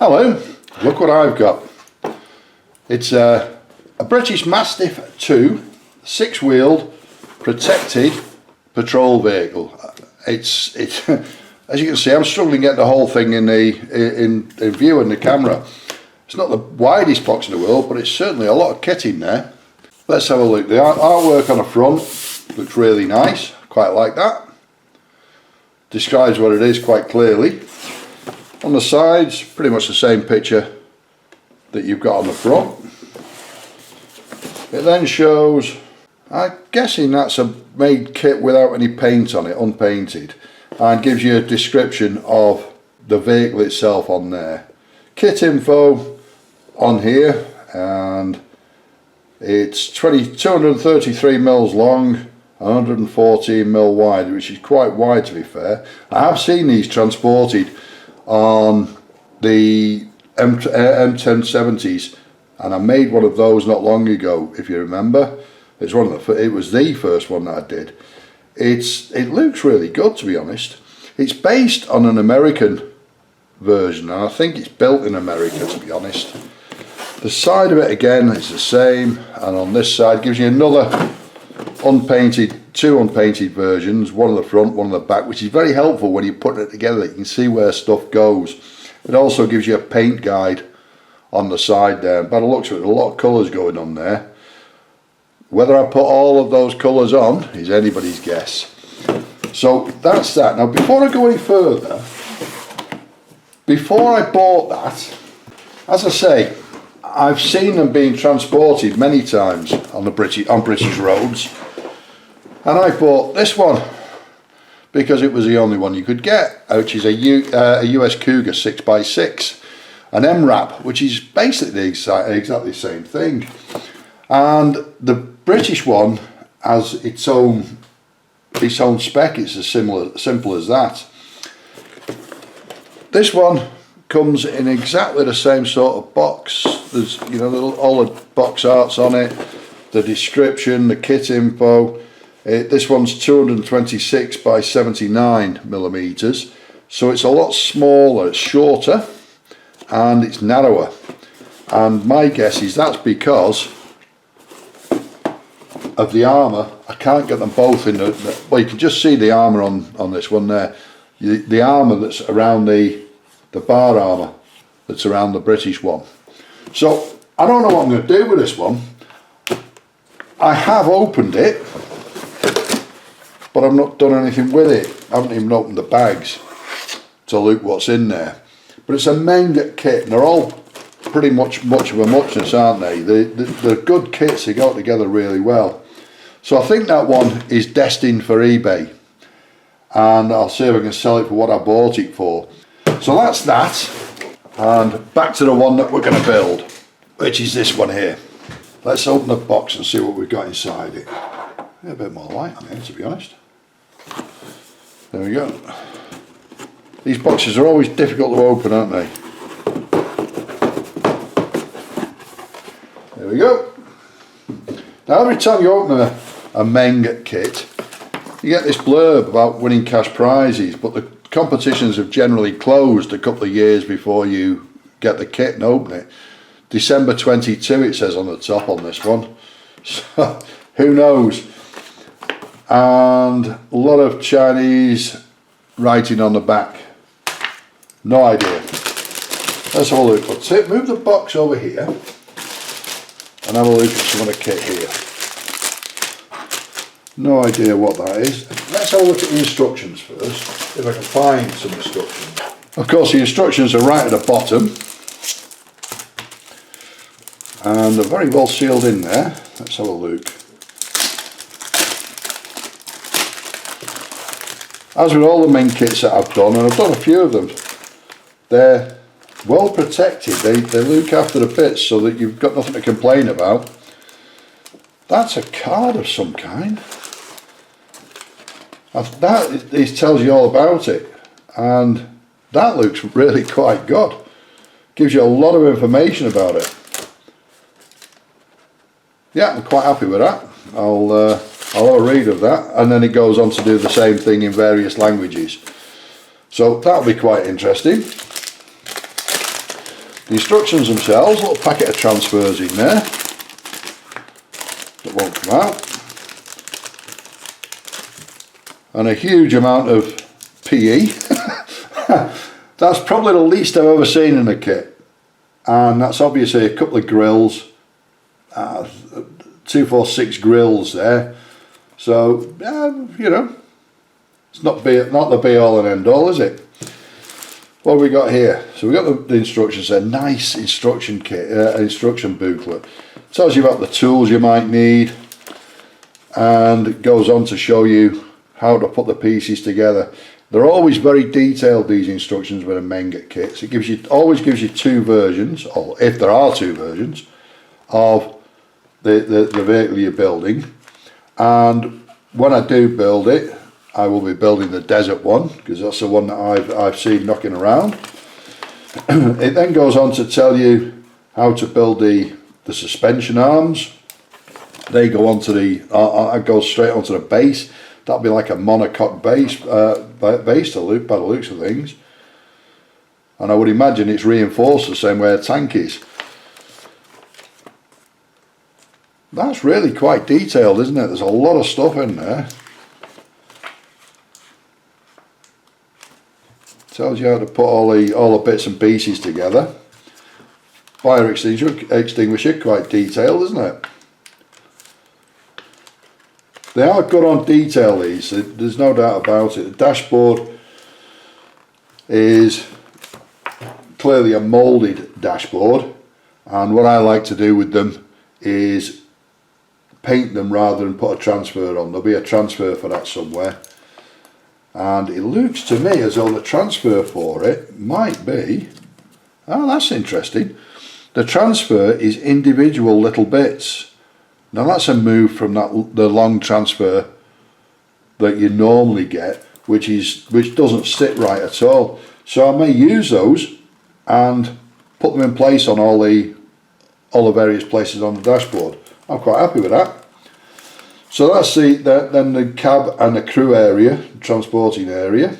Hello, look what I've got. It's a British Mastiff 2 6-wheeled protected patrol vehicle. It's as you can see, I'm struggling to get the whole thing in view in the camera. It's not the widest box in the world, but it's certainly a lot of kit in there. Let's have a look. The artwork on the front looks really nice, quite like that. Describes what it is quite clearly. On the sides, pretty much the same picture that you've got on the front. It then shows, I'm guessing that's a made kit without any paint on it, unpainted, and gives you a description of the vehicle itself on there. Kit info on here, and it's 233 mils long, 114 mil wide, which is quite wide to be fair. I have seen these transported on the M1070s, and I made one of those not long ago, if you remember. It was the first one that I did. It looks really good, to be honest. It's based on an American version, and I think it's built in America, to be honest. The side of it again is the same, and on this side gives you another two unpainted versions, one on the front, one on the back, which is very helpful when you're putting it together. You can see where stuff goes. It also gives you a paint guide on the side there. By the looks of it, a lot of colours going on there. Whether I put all of those colours on is anybody's guess. So that's that. Now before I go any further, before I bought that, as I say, I've seen them being transported many times on British roads, and I bought this one because it was the only one you could get, which is a US Cougar 6x6, an MRAP, which is basically exactly the same thing. And the British one has its own spec. It's as simple as that. This one comes in exactly the same sort of box. There's all the box arts on it, the description, the kit info. This one's 226 by 79 millimeters, so it's a lot smaller, it's shorter, and it's narrower. And my guess is that's because of the armour. I can't get them both in well, you can just see the armour on this one there. The armour that's around the bar armour that's around the British one. So I don't know what I'm going to do with this one. I have opened it, but I've not done anything with it. I haven't even opened the bags to look what's in there. But it's a Menga kit, and they're all pretty much of a muchness, aren't they? They're good kits, they go together really well. So I think that one is destined for eBay, and I'll see if I can sell it for what I bought it for. So that's that, and back to the one that we're going to build, which is this one here. Let's open the box and see what we've got inside it. A bit more light on here, to be honest. There we go. These boxes are always difficult to open, aren't they? There we go. Now every time you open a Meng kit, you get this blurb about winning cash prizes, but the competitions have generally closed a couple of years before you get the kit and open it. December 22 it says on the top on this one. So who knows? And a lot of Chinese writing on the back. No idea. Let's have a look. Let's move the box over here and have a look at some of the kit here. No idea what that is. Let's have a look at the instructions first, if I can find some instructions. Of course, the instructions are right at the bottom, and they're very well sealed in there. Let's have a look. As with all the main kits that I've done, and I've done a few of them, they're well protected. They look after the bits so that you've got nothing to complain about. That's a card of some kind. That tells you all about it, and that looks really quite good. Gives you a lot of information about it. Yeah, I'm quite happy with that. I'll have a read of that, and then it goes on to do the same thing in various languages. So that'll be quite interesting. The instructions themselves, a little packet of transfers in there that won't come out, and a huge amount of PE. That's probably the least I've ever seen in a kit, and that's obviously a couple of grills, 246 grills there. So you know, it's not the be all and end all, is it? What have we got here? So we got the instructions, a nice instruction kit, instruction booklet. Tells you about the tools you might need, and it goes on to show you how to put the pieces together. They're always very detailed, these instructions with a Menget kits. It always gives you two versions, or if there are two versions, of the vehicle you're building. And when I do build it, I will be building the desert one, because that's the one that I've seen knocking around. It then goes on to tell you how to build the suspension arms. They go onto I go straight onto the base. That'll be like a monocoque base, by the looks of things. And I would imagine it's reinforced the same way a tank is. That's really quite detailed, isn't it? There's a lot of stuff in there. Tells you how to put all the bits and pieces together. Fire extinguisher, quite detailed, isn't it? They are good on detail, these, there's no doubt about it. The dashboard is clearly a moulded dashboard, and what I like to do with them is paint them rather than put a transfer on. There'll be a transfer for that somewhere. And it looks to me as though the transfer for it might be, oh, that's interesting. The transfer is individual little bits. Now that's a move from the long transfer that you normally get, which doesn't sit right at all. So I may use those and put them in place on all the various places on the dashboard. I'm quite happy with that. So that's then the cab and the crew area, transporting area.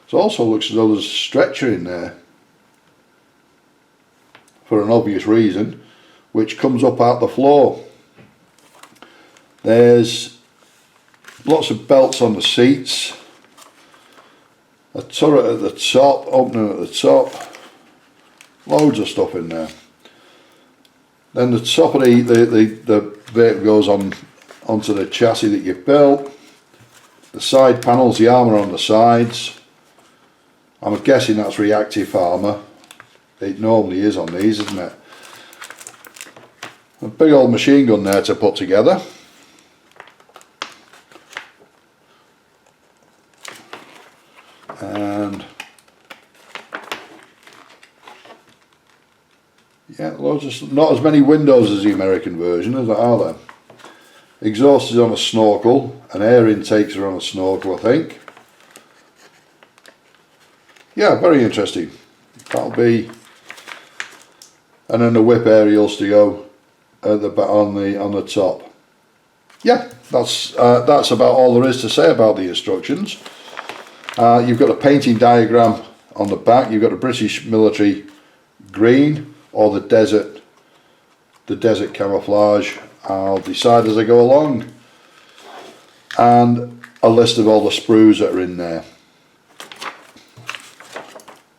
So it also looks as though there's a stretcher in there, for an obvious reason, which comes up out the floor. There's lots of belts on the seats, a turret at the top, opening at the top, loads of stuff in there. Then the top of the vehicle goes onto the chassis that you've built. The side panels, the armour on the sides, I'm guessing that's reactive armour. It normally is on these, isn't it? A big old machine gun there to put together. And yeah, loads of, not as many windows as the American version, as there are there. Exhaust is on a snorkel, and air intakes are on a snorkel, I think. Yeah, very interesting. That'll be, and then the whip aerials to go at on the top. Yeah, that's about all there is to say about the instructions. You've got a painting diagram on the back. You've got a British military green or the desert camouflage. I'll decide as I go along, and a list of all the sprues that are in there.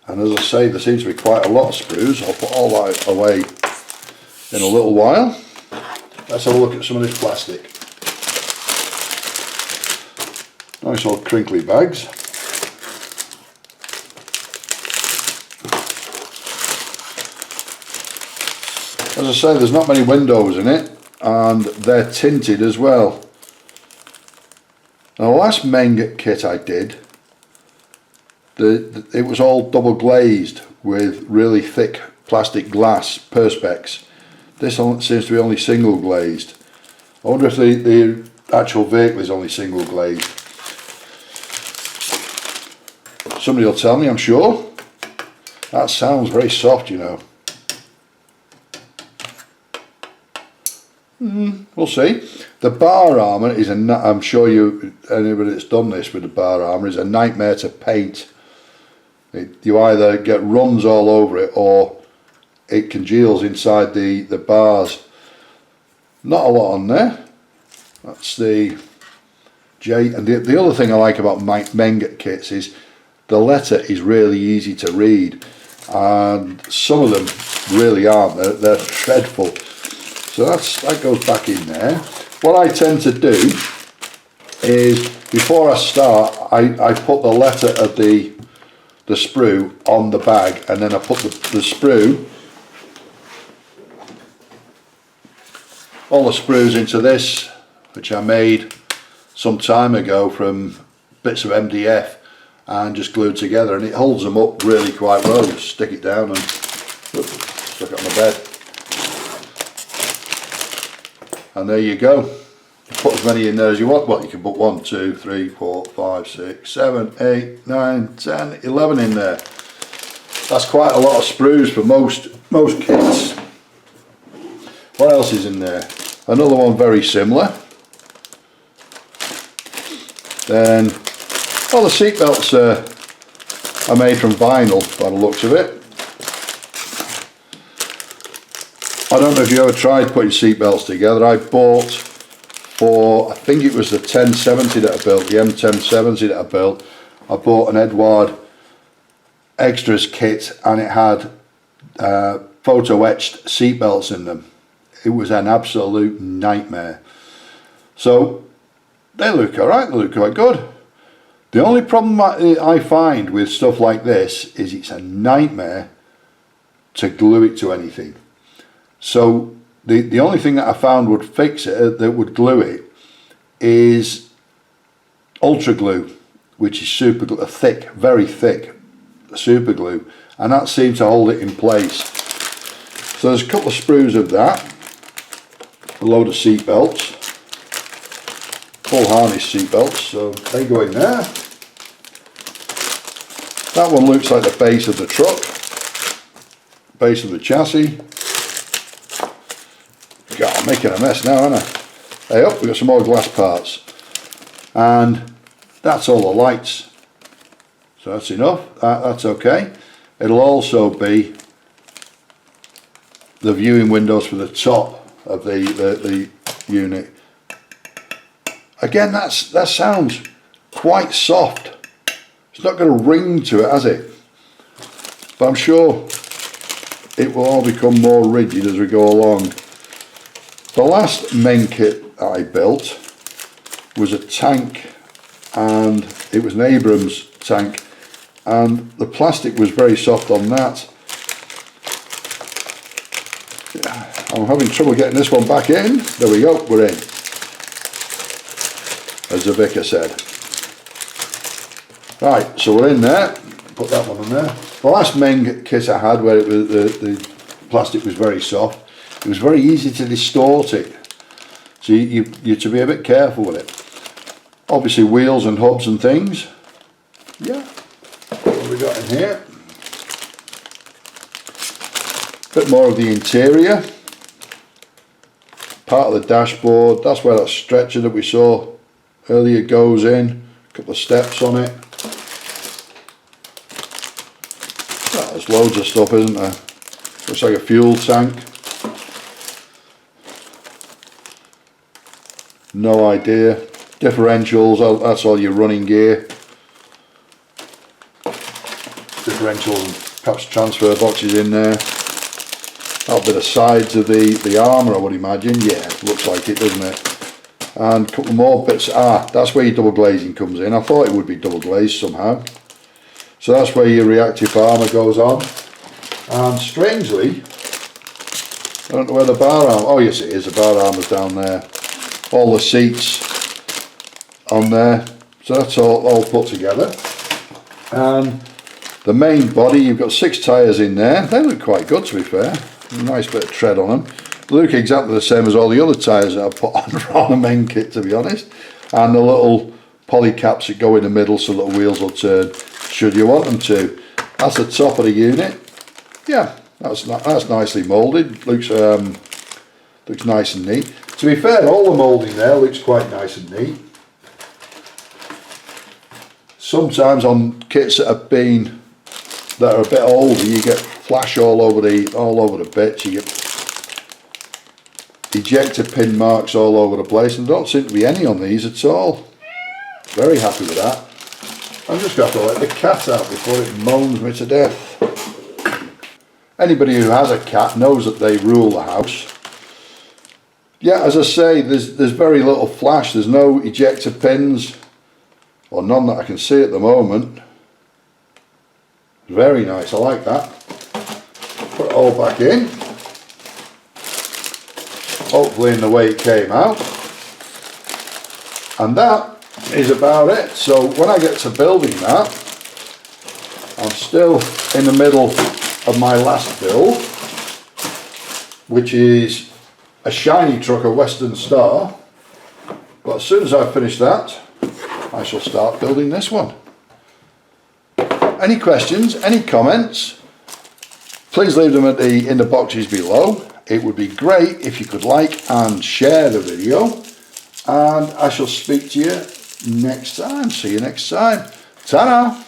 And as I say, there seems to be quite a lot of sprues. I'll put all that away in a little while. Let's have a look at some of this plastic. Nice old crinkly bags. As I say, there's not many windows in it, and they're tinted as well. Now, the last Menget kit I did, it was all double glazed with really thick plastic glass perspex. This seems to be only single glazed. I wonder if the actual vehicle is only single glazed. Somebody will tell me, I'm sure. That sounds very soft, you know. We'll see. The bar armour is I'm sure anybody that's done this with the bar armour is a nightmare to paint. You either get runs all over it, or it congeals inside the bars. Not a lot on there. That's the J. And the other thing I like about Menget kits is the letter is really easy to read, and some of them really aren't. They're dreadful. So that goes back in there. What I tend to do is, before I start, I put the letter of the sprue on the bag, and then I put the sprue, all the sprues into this, which I made some time ago from bits of MDF and just glued together, and it holds them up really quite well. Just stick it down and stick it on the bed, and there you go. Put as many in there as you want. Well, you can put 1, 2, 3, 4, 5, 6, 7, 8, 9, 10, 11 in there. That's quite a lot of sprues for most kits. What else is in there? Another one very similar. Then, well, the seat belts are made from vinyl by the looks of it. I don't know if you ever tried putting seat belts together. I bought, for I think it was the 1070 that I built, the M1070 that I built, I bought an Edward Extras kit, and it had photo etched seat belts in them. It was an absolute nightmare. So they look alright, they look quite good. The only problem I find with stuff like this is it's a nightmare to glue it to anything. So the only thing that I found would fix it, that would glue it, is ultra glue, which is super glue, thick, very thick super glue, and that seemed to hold it in place. So there's a couple of sprues of that, a load of seat belts, full harness seat belts, so they go in there. That one looks like the base of the truck, base of the chassis. God, I'm making a mess now, aren't I? Hey up, we've got some more glass parts, and that's all the lights, so that's enough. That's okay. It'll also be the viewing windows for the top of the unit. Again, that sounds quite soft. It's not going to ring to it, has it? But I'm sure it will all become more rigid as we go along. The last main kit that I built was a tank, and it was an Abrams tank, and the plastic was very soft on that. I'm having trouble getting this one back in. There we go, we're in, as the vicar said. Right, so we're in there. Put that one in there. The last main kit I had, where it was the plastic was very soft, it was very easy to distort it, so you to be a bit careful with it. Obviously wheels and hubs and things. Yeah, what have we got in here? Bit more of the interior. Part of the dashboard, that's where that stretcher that we saw earlier goes in. A couple of steps on it. Well, there's loads of stuff, isn't there? Looks like a fuel tank. No idea. Differentials, that's all your running gear. Differentials and perhaps transfer boxes in there. That'll be the sides of the armour, I would imagine. Yeah, looks like it, doesn't it? And a couple more bits. That's where your double glazing comes in. I thought it would be double glazed somehow. So that's where your reactive armour goes on. And strangely, I don't know where the bar armour, oh yes it is, the bar armour's down there. All the seats on there, so that's all put together. And the main body, you've got 6 tyres in there. They look quite good, to be fair. Nice bit of tread on them. They look exactly the same as all the other tyres that I've put on the main kit, to be honest. And the little poly caps that go in the middle so that the wheels will turn should you want them to. That's the top of the unit. Yeah, that's nicely moulded. Looks nice and neat. To be fair, all the moulding there looks quite nice and neat. Sometimes on kits that are a bit older, you get flash all over the bits. You get ejector pin marks all over the place, and there don't seem to be any on these at all. Very happy with that. I'm just going to have to let the cat out before it moans me to death. Anybody who has a cat knows that they rule the house. Yeah, as I say, there's very little flash. There's no ejector pins, or none that I can see at the moment. Very nice, I like that. Put it all back in. Hopefully in the way it came out. And that is about it. So when I get to building that, I'm still in the middle of my last build, which is a shiny truck, a Western Star. But as soon as I finish that, I shall start building this one. Any questions, any comments, please leave them in the boxes below. It would be great if you could like and share the video, and I shall speak to you next time. See you next time. Ta-da!